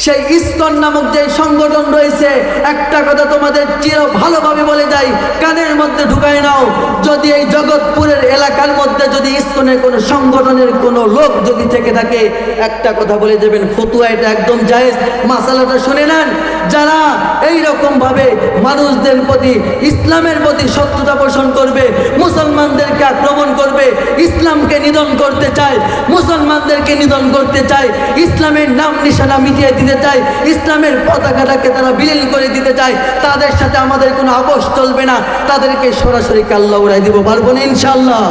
সেই ইসকন নামক যে সংগঠন রয়েছে, একটা কথা তোমাদের চির ভালোভাবে বলে যাই, কানের মধ্যে ঢুকায় নাও। যদি এই জগৎপুরের এলাকার মধ্যে যদি ইসকনের কোনো সংগঠনের কোনো লোক যদি থেকে থাকে, একটা কথা বলে দেবেন, ফতুয়া এটা একদম জায়েজ। মাসালাটা শুনে নেন। যারা এই রকম ভাবে মানুষদের প্রতি, ইসলামের প্রতি শত্রুতা পোষণ করবে, মুসলমানদেরকে আক্রমণ করবে, ইসলামকে নিধন করতে চায়, মুসলমানদেরকে নিধন করতে চায়, ইসলামের নাম নিশানা মিটিয়ে দিতে চায়, ইসলামের পতাকাটাকে তারা বিলীন করে দিতে চায়, তাদের সাথে আমাদের কোনো আপোষ চলবে না। তাদেরকে সরাসরি কাল্লা উড়াই দিব, পারবো না ইনশাআল্লাহ।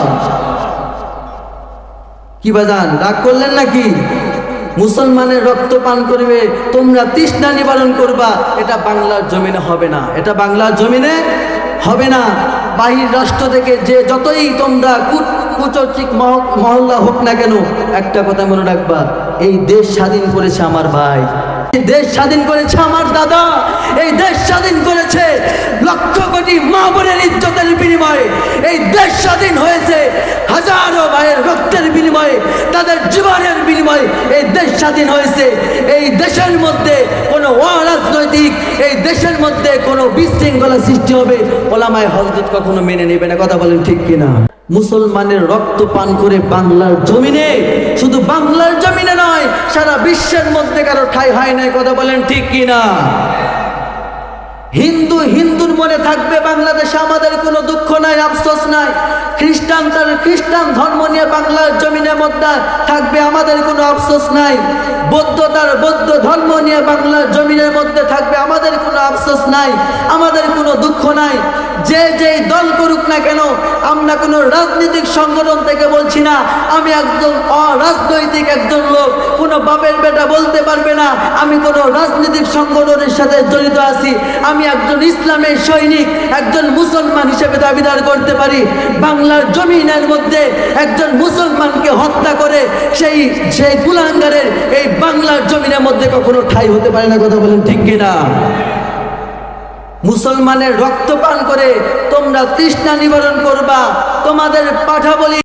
কি বাজান, রাগ করলেন নাকি? মুসলমানের রক্ত পান করবে, তোমরা তৃষ্ণা নিবারণ করবা, এটা বাংলার জমিনে হবে না, এটা বাংলার জমিনে হবে না। বাহির রাষ্ট্র থেকে যে যতই তোমরা কুচর্চিক মহল্লা হোক না কেন, একটা কথা মনে রাখবা, এই দেশ স্বাধীন করেছে আমার ভাই, এই দেশ স্বাধীন করেছে আমার দাদা, এই দেশ স্বাধীন করেছে লক্ষ কোটি মা বোনের ইজ্জতের বিনিময়ে, এই দেশ স্বাধীন হয়েছে হাজারো ভাইয়ের রক্তের বিনিময়ে, তাদের জীবনের বিনিময়ে এই দেশ স্বাধীন হয়েছে। এই দেশের মধ্যে কোনো অরাজনৈতিক, এই দেশের মধ্যে কোনো বিশৃঙ্খলা সৃষ্টি হবে, ওলামায়ে হযরত কখনো মেনে নেবে না। কথা বলেন ঠিক কিনা? মুসলমানের রক্ত পান করে বাংলার জমিনে, শুধু বাংলার জমিনে নয়, সারা বিশ্বের মধ্যে কারো ঠাঁই হয় নাই। কথা বলেন ঠিক কিনা? হিন্দুর মনে থাকবে বাংলাদেশে আমাদের কোনো দুঃখ নাই, আফসোস নাই। খ্রিস্টান তার খ্রিস্টান ধর্ম নিয়ে বাংলার জমিনের মধ্যে থাকবে, আমাদের কোনো আফসোস নাই। বৌদ্ধ তার বৌদ্ধ ধর্ম নিয়ে বাংলার জমিনের মধ্যে থাকবে, আমাদের কোনো আফসোস নাই, আমাদের কোনো দুঃখ নাই। যে যেই দল করুক না কেন, আমরা কোনো রাজনৈতিক সংগঠন থেকে বলছি না। আমি একজন অরাজনৈতিক একজন লোক, কোনো বাপের বেটা বলতে পারবে না আমি কোনো রাজনৈতিক সংগঠনের সাথে জড়িত আছি। আমি একজন ইসলামের সৈনিক, একজন মুসলমান হিসেবে দাবিদার করতে পারি। বাংলার জমিনের মধ্যে একজন মুসলমানকে হত্যা করে সেই কুলাঙ্গারের এই বাংলার জমিনের মধ্যে কখনো ঠাঁই হতে পারে না। কথা বলেন ঠিক কিনা? মুসলমানের রক্ত পান করে তোমরা তৃষ্ণা নিবারণ করবা, তোমাদের পাঠা বলি